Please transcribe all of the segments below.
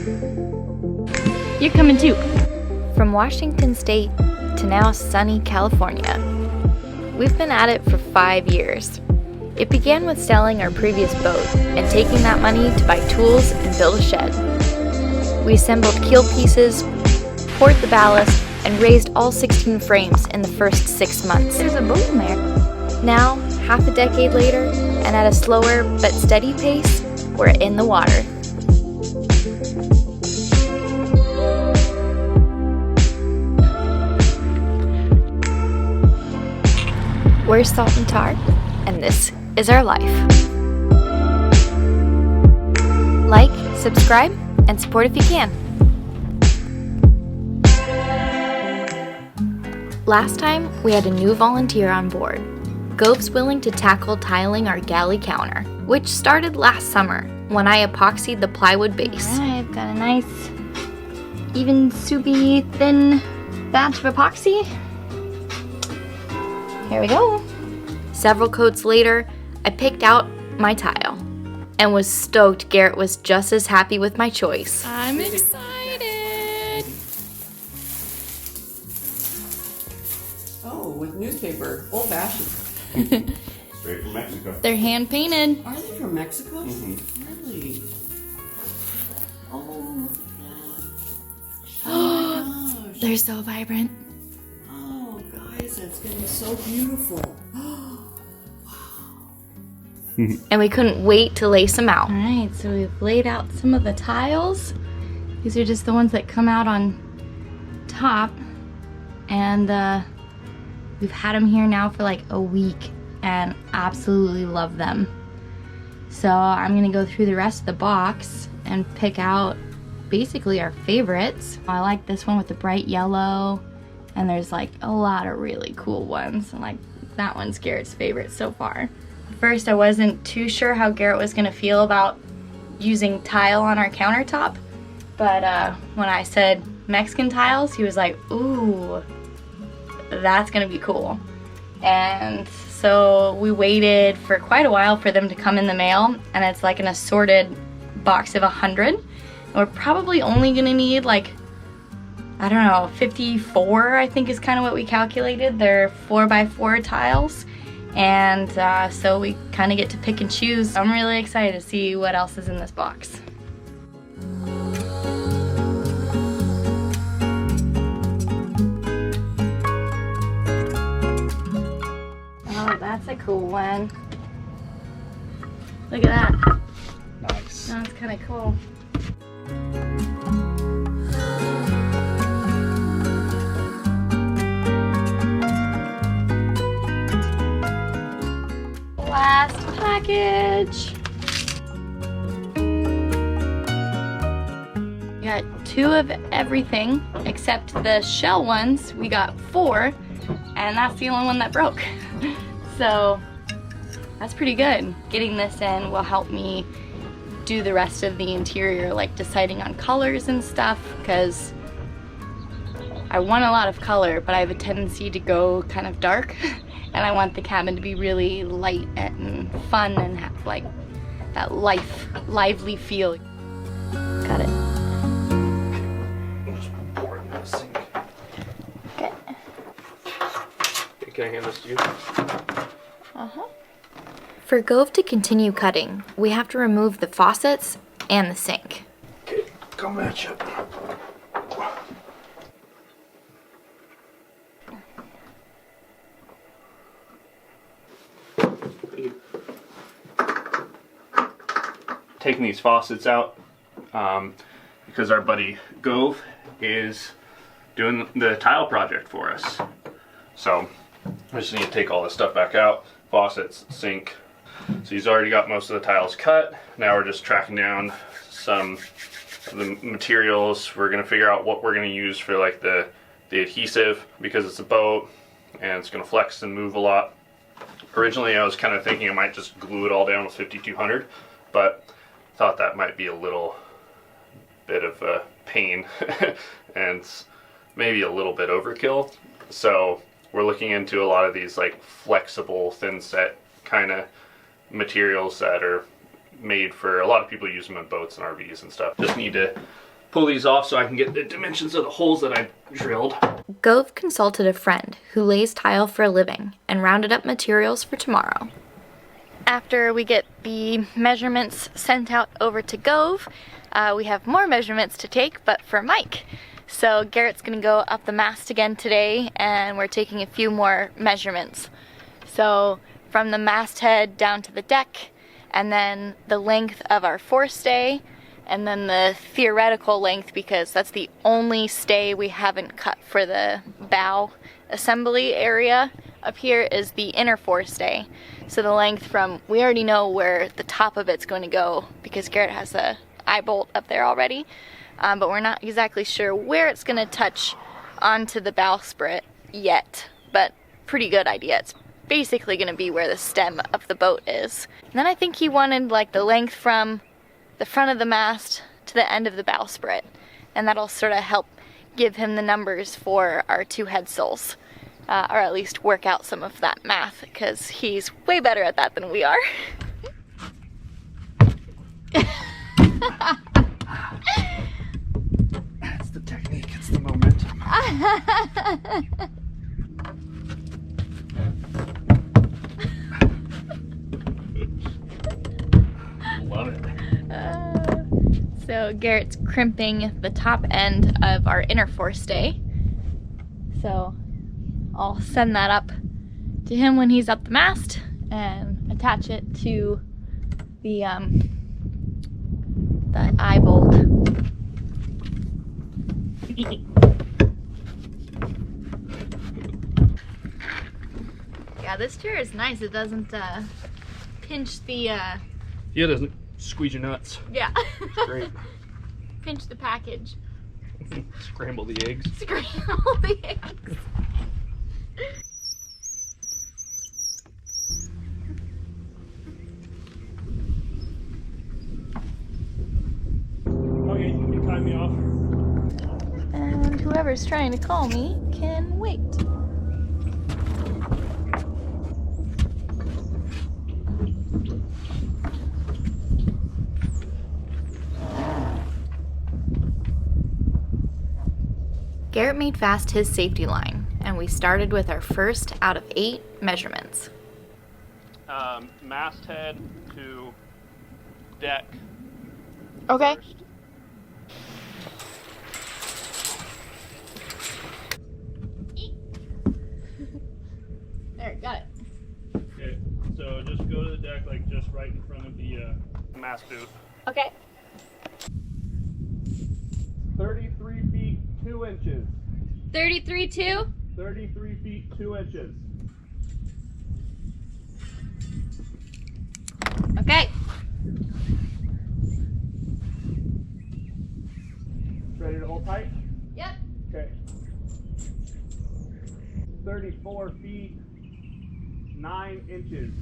You're coming too. From Washington State to now sunny California, we've been at it for 5 years. It began with selling our previous boat and taking that money to buy tools and build a shed. We assembled keel pieces, poured the ballast, and raised all 16 frames in the first 6 months. There's a boat in there. Now, half a decade later, and at a slower but steady pace, we're in the water. We're Salt and Tar, and this is our life. Like, subscribe, and support if you can. Last time, we had a new volunteer on board. Gove's willing to tackle tiling our galley counter, which started last summer when I epoxied the plywood base. All right, I've got a nice, even, soupy, thin batch of epoxy. Here we go. Several coats later, I picked out my tile and was stoked Garrett was just as happy with my choice. I'm excited. Oh, with newspaper, old-fashioned. Straight from Mexico. They're hand painted. Are they from Mexico? Mm-hmm. Really? Oh, look at that. Oh my gosh. They're so vibrant. Oh, guys, that's going to be so beautiful. And we couldn't wait to lace them out. All right, so we've laid out some of the tiles. These are just the ones that come out on top. And we've had them here now for like a week and absolutely love them. So I'm gonna go through the rest of the box and pick out basically our favorites. I like this one with the bright yellow, and there's like a lot of really cool ones. And like that one's Garrett's favorite so far. First, I wasn't too sure how Garrett was gonna feel about using tile on our countertop, but when I said Mexican tiles, he was like, ooh, that's gonna be cool. And so we waited for quite a while for them to come in the mail, and it's like an assorted box of 100. And we're probably only gonna need like, I don't know, 54, I think is kind of what we calculated. They're 4x4 tiles. And so we kind of get to pick and choose. I'm really excited to see what else is in this box. Oh, that's a cool one. Look at that. Nice. That's kind of cool. Last package. We got 2 of everything except the shell ones. We got 4, and that's the only one that broke. So that's pretty good. Getting this in will help me do the rest of the interior, like deciding on colors and stuff, because I want a lot of color, but I have a tendency to go kind of dark. And I want the cabin to be really light and fun and have like that lively feel. Got it. Just pour it in the sink. Okay. Can I hand this to you? Uh-huh. For Gove to continue cutting, we have to remove the faucets and the sink. Okay, come at you. Taking these faucets out because our buddy Gove is doing the tile project for us. So I just need to take all this stuff back out. Faucets, sink. So he's already got most of the tiles cut. Now we're just tracking down some of the materials. We're gonna figure out what we're gonna use for like the adhesive, because it's a boat and it's gonna flex and move a lot. Originally I was kind of thinking I might just glue it all down with 5200, but thought that might be a little bit of a pain and maybe a little bit overkill. So we're looking into a lot of these like flexible thin set kind of materials that are made for, a lot of people use them in boats and RVs and stuff. Just need to pull these off so I can get the dimensions of the holes that I drilled. Gove consulted a friend who lays tile for a living and rounded up materials for tomorrow. After we get the measurements sent out over to Gove, we have more measurements to take, but for Mike. So Garrett's gonna go up the mast again today, and we're taking a few more measurements. So from the masthead down to the deck, and then the length of our forestay, and then the theoretical length, because that's the only stay we haven't cut for the bow assembly area. Up here is the inner forestay. So the length from, we already know where the top of it's going to go because Garrett has the eye bolt up there already, but we're not exactly sure where it's going to touch onto the bowsprit yet, but pretty good idea. It's basically going to be where the stem of the boat is. And then I think he wanted like the length from the front of the mast to the end of the bowsprit, and that'll sort of help give him the numbers for our two headsails. Or at least work out some of that math, because he's way better at that than we are. It's the technique, it's the momentum. Love it. So Garrett's crimping the top end of our inner forestay. So I'll send that up to him when he's up the mast and attach it to the eye bolt. Yeah, this chair is nice. It doesn't pinch the Yeah, it doesn't squeeze your nuts. yeah. Great. Pinch the package. Scramble the eggs. Scramble the eggs. Okay, you can tie me off. And whoever's trying to call me can wait. Garrett made fast his safety line, and we started with our first out of 8 measurements. Masthead to deck. Okay. First. There, got it. Okay, so just go to the deck, like just right in front of the mast boot. Okay. 33 feet 2 inches. 33.2. 33 feet 2 inches. Okay. Ready to hold tight? Yep. Okay. 34 feet 9 inches.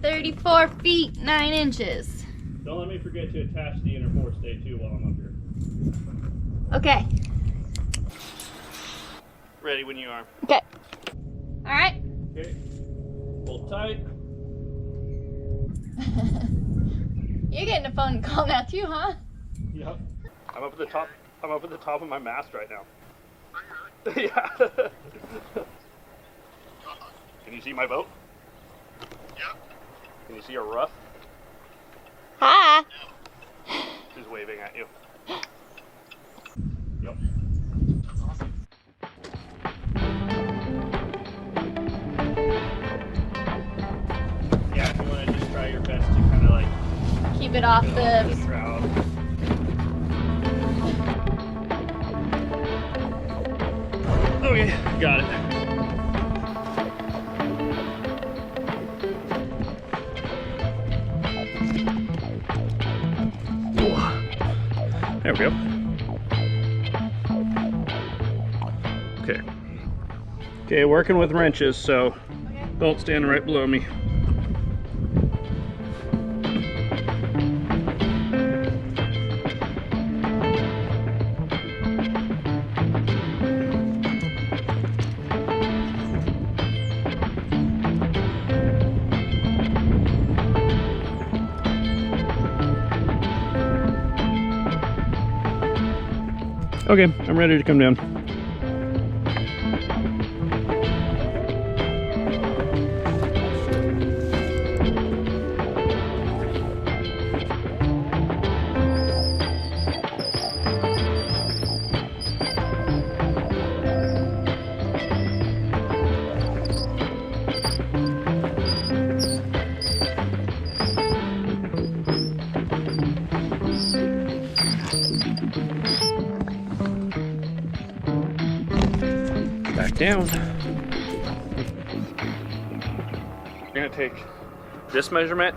34 feet 9 inches. Don't let me forget to attach the inner forestay too while I'm up here. Okay. Ready when you are. Okay. All right. Okay. Hold tight. You're getting a phone call now too, huh? Yep. I'm up at the top. I'm up at the top of my mast right now. Yeah. Can you see my boat? Yep. Can you see a rough? Hi. She's waving at you. Yep. Yeah, if you want to just try your best to kind of like Keep it off get off the. the shroud. Okay, got it. There we go. Okay. Okay, working with wrenches, so don't stand right below me. Okay, I'm ready to come down. Back down. You're gonna take this measurement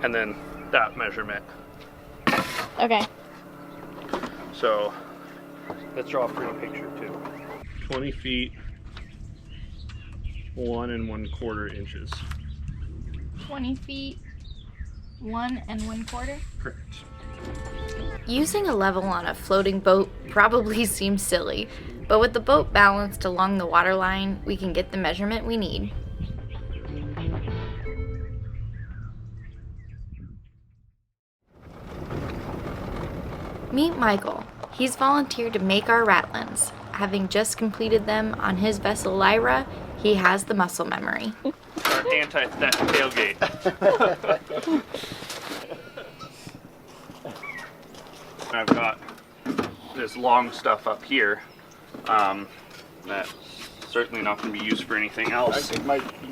and then that measurement. Okay. So let's draw a pretty picture too. 20 feet, 1 1/4 inches. 20 feet, 1 1/4? Correct. Using a level on a floating boat probably seems silly, but with the boat balanced along the waterline, we can get the measurement we need. Meet Michael. He's volunteered to make our ratlins. Having just completed them on his vessel Lyra, he has the muscle memory. Our anti-theft tailgate. I've got this long stuff up here that's certainly not going to be used for anything I else. think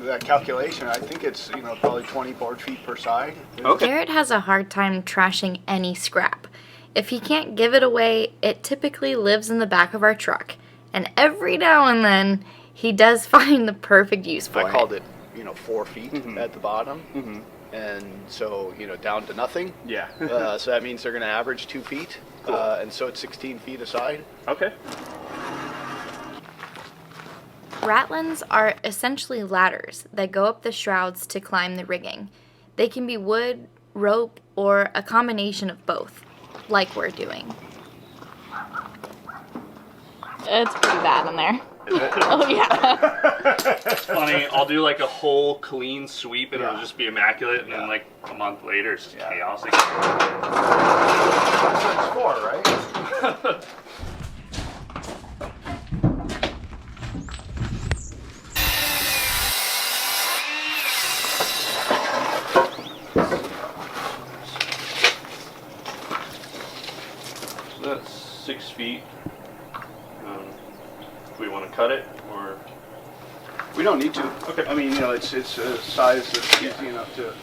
that calculation, I think it's, probably 20 board feet per side. Okay. Garrett has a hard time trashing any scrap. If he can't give it away, it typically lives in the back of our truck. And every now and then, he does find the perfect use for it. I called it, 4 feet at the bottom. And so, down to nothing. Yeah. So that means they're going to average 2 feet. Cool. And so it's 16 feet aside. Okay. Ratlins are essentially ladders that go up the shrouds to climb the rigging. They can be wood, rope, or a combination of both, like we're doing. It's pretty bad in there. Is it? Oh yeah. It's funny, I'll do like a whole clean sweep and Yeah. it'll just be immaculate, and then like a month later it's just chaos again. That's what it's for, right? So that's 6 feet. Do we want to cut it, or? We don't need to. Okay. I mean, it's a size that's easy enough to.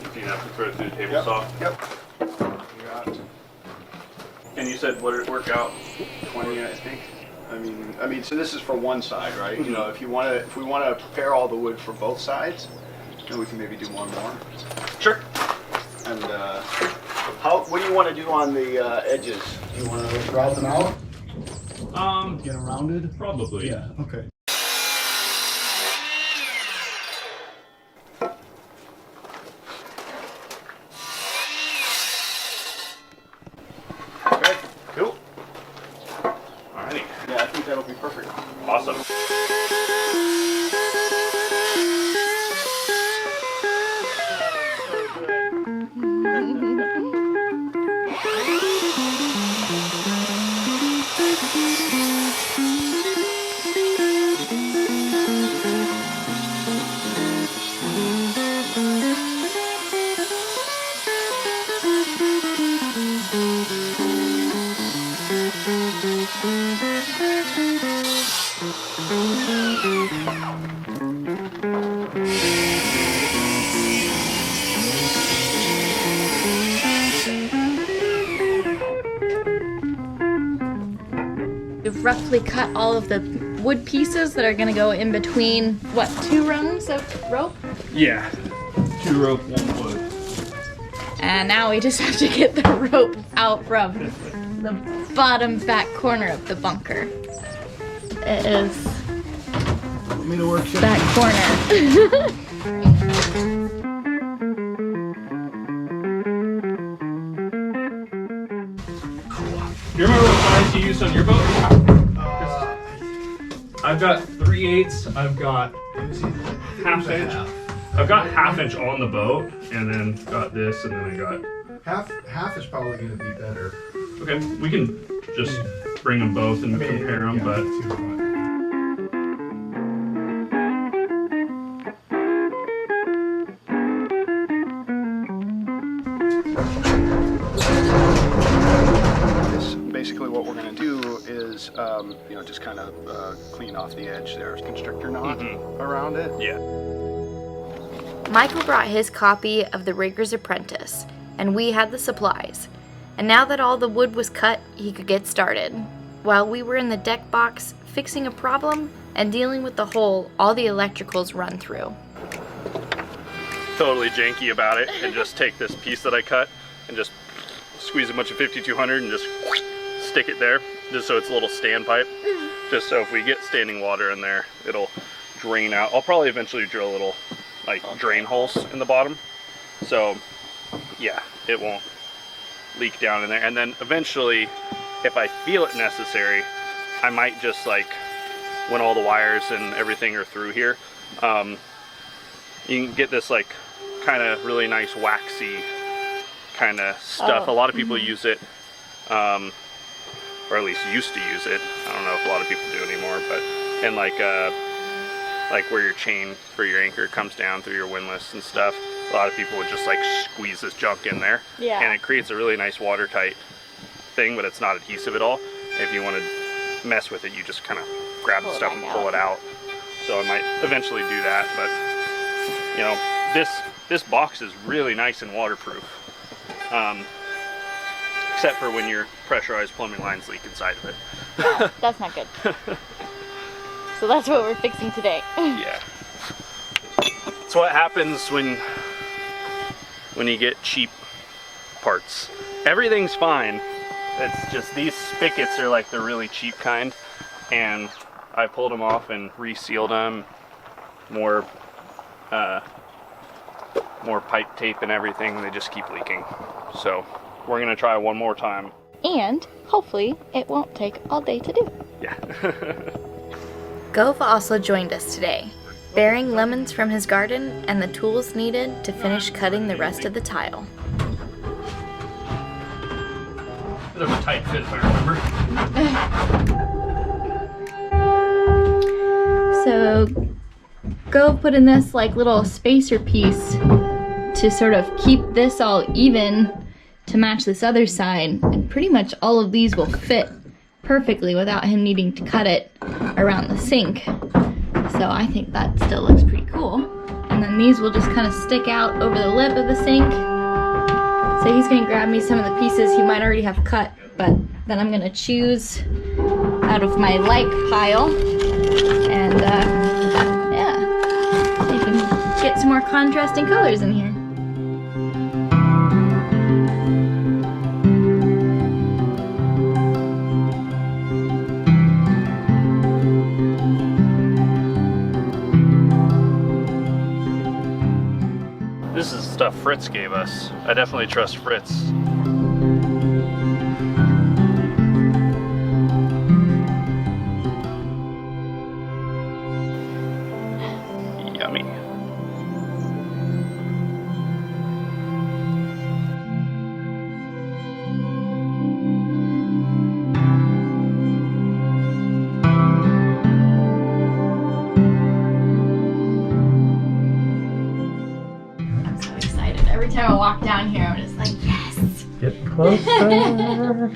If you have to throw it through the table Yep. saw. Yep. We got And you said what did it work out? 20, I think. I mean, so this is for one side, right? If we want to prepare all the wood for both sides, then we can maybe do one more. Sure. And what do you want to do on the edges? Do you want to route them out? Get them rounded? Probably. Yeah, okay. Okay. Cool. Alrighty. Yeah, I think that'll be perfect. Awesome. We've roughly cut all of the wood pieces that are gonna go in between, what, 2 rungs of rope? Yeah. 2 rope, 1 wood. And now we just have to get the rope out from the bottom back corner of the bunker. It is Want me to work shit? that corner. You remember what size you used on your boat? I've got 3/8. I've got half inch. I've got ½ inch on the boat, and then got this, and then I got. Half is probably going to be better. Okay, we can just bring them both and compare them, but Basically what we're going to do is, you know, just kind of clean off the edge. There's a constrictor knot around it. yeah. Michael brought his copy of The Rigger's Apprentice, and we had the supplies. And now that all the wood was cut, he could get started. While we were in the deck box fixing a problem and dealing with the hole all the electricals run through. Totally janky about it, and just take this piece that I cut and just squeeze a bunch of 5200 and just stick it there, just so it's a little standpipe. Just so if we get standing water in there, it'll drain out. I'll probably eventually drill little like drain holes in the bottom, so yeah, it won't leak down in there. And then eventually, if I feel it necessary, I might just, like, when all the wires and everything are through here, you can get this like kind of really nice waxy kind of stuff. A lot of people use it, or at least used to use it. I don't know if a lot of people do anymore, but and like where your chain for your anchor comes down through your windlass and stuff, a lot of people would just like squeeze this junk in there, and it creates a really nice watertight thing, but it's not adhesive at all. If you want to mess with it, you just kind of grab the stuff and pull it out. So I might eventually do that, but you know, this box is really nice and waterproof, except for when your pressurized plumbing lines leak inside of it. That's not good. So that's what we're fixing today. Yeah. It's what happens when you get cheap parts. Everything's fine. It's just these spigots are like the really cheap kind, and I pulled them off and resealed them. More pipe tape and everything. They just keep leaking. So we're gonna try one more time. And hopefully it won't take all day to do. Yeah. Gove also joined us today, bearing lemons from his garden and the tools needed to finish cutting the rest of the tile. Bit of a tight fit, if I remember. So Gove put in this like little spacer piece to sort of keep this all even to match this other side, and pretty much all of these will fit perfectly without him needing to cut it around the sink. So I think that still looks pretty cool. And then these will just kind of stick out over the lip of the sink. So he's gonna grab me some of the pieces he might already have cut, but then I'm gonna choose out of my like pile, and yeah, so you can get some more contrasting colors in here. This is stuff Fritz gave us. I definitely trust Fritz. Yummy. Every time I walk down here, I'm just like, yes! Get closer.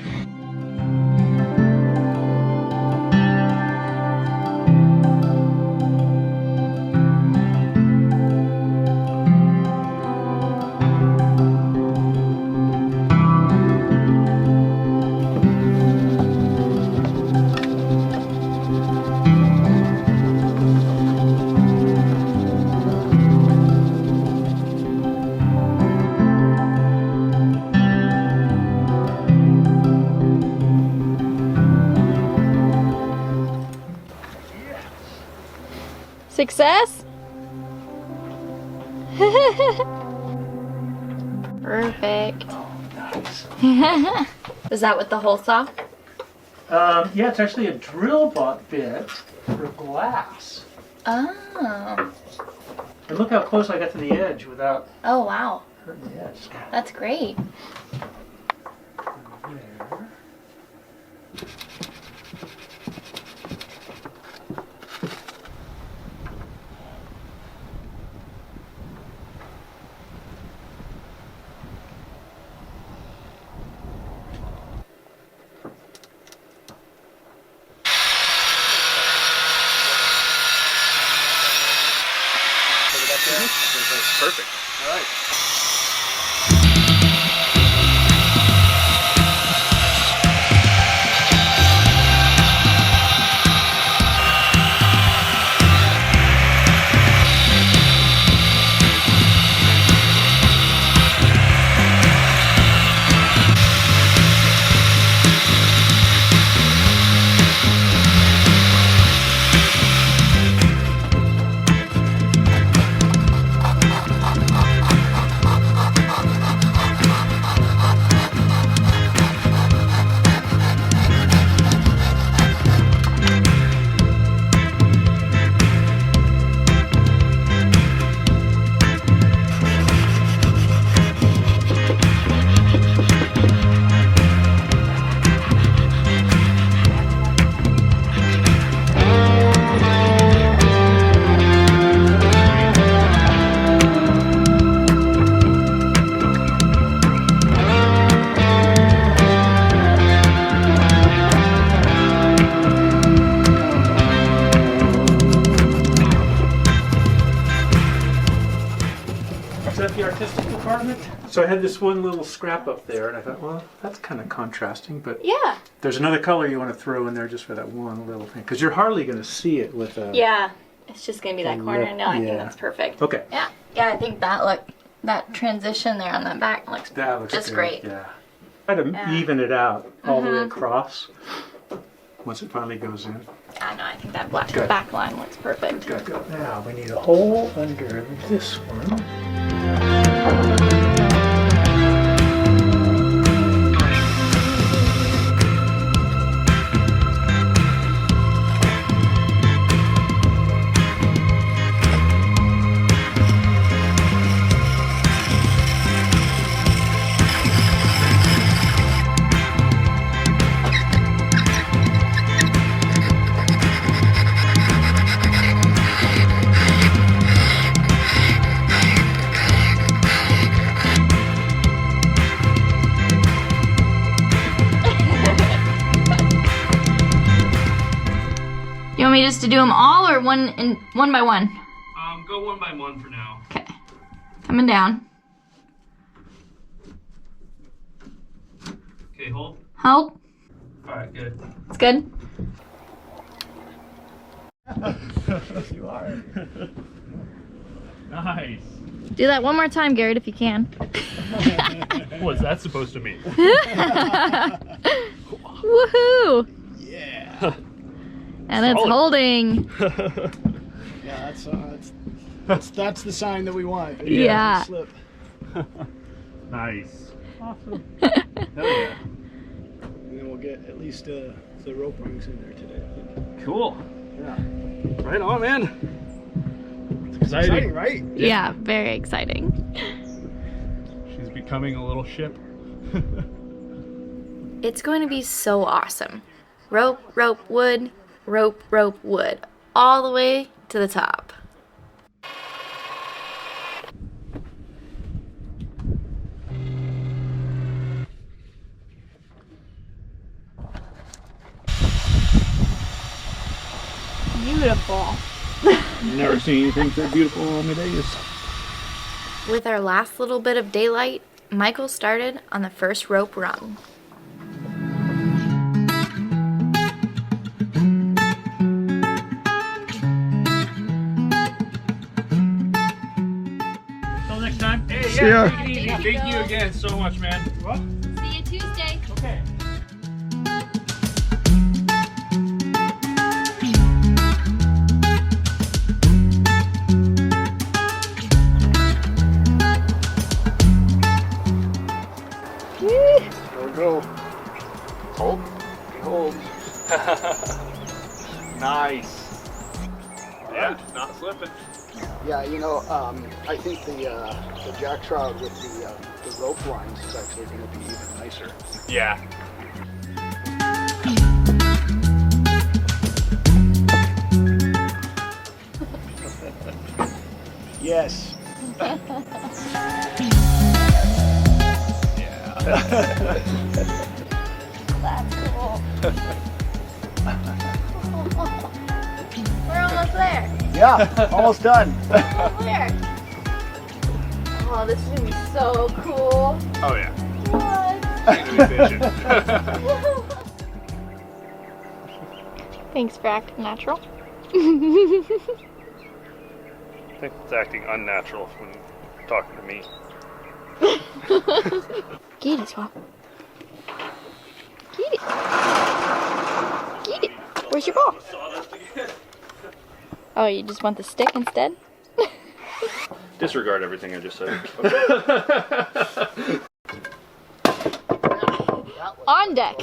Success? Perfect. Nice. Is that what the hole saw? Yeah, it's actually a drill bit for glass. Oh. And look how close I got to the edge without Oh, wow. hurting the edge. That's great. There. Perfect. All right. Is that the artistic department? So I had this one little scrap up there, and I thought, well, that's kind of contrasting, but Yeah. there's another color you want to throw in there just for that one little thing, because you're hardly going to see it with a... Yeah. It's just gonna be that corner. lip, No, I think yeah. that's perfect. Okay. Yeah. Yeah, I think that transition there on that back looks That looks just good, great. Yeah. Try to Yeah. even it out all the way across once it finally goes in. I know, I think that black Good. back line looks perfect. Good. Now we need a hole under this one. You want me just to do them all or one by one? Go one by one for now. Okay. Coming down. Okay, hold. Hold. All right, good. It's good. You are. Nice. Do that one more time, Garrett, if you can. What's that supposed to mean? Woohoo! Yeah. And it's Solid. holding. Yeah, that's the sign that we want. It Yeah. doesn't slip. Nice. Awesome. Hell yeah. And then we'll get at least the rope rings in there today, I think. Cool. Yeah. Right on, man. It's exciting. Right? Yeah, very exciting. She's becoming a little ship. It's going to be so awesome. Rope, rope, wood, rope, rope, wood, all the way to the top. Beautiful. Never seen anything so beautiful in my days. With our last little bit of daylight, Michael started on the first rope rung. Until next time. Hey, See ya. take it easy. Thank you again so much, man. See you Tuesday. Okay. There we go. Hold. Hold. Nice. Yeah, not slipping. Yeah, you know, I think the jack shroud with the rope lines is actually going to be even nicer. Yeah. Yes. That's cool. We're almost there. Yeah, almost done. Almost there. Oh, this is gonna be so cool. Oh yeah. Thanks for acting natural. I think it's acting unnatural when talking to me. Get it, Swap. Get it. Get it. Where's your ball? Oh, you just want the stick instead? Disregard everything I just said. On deck.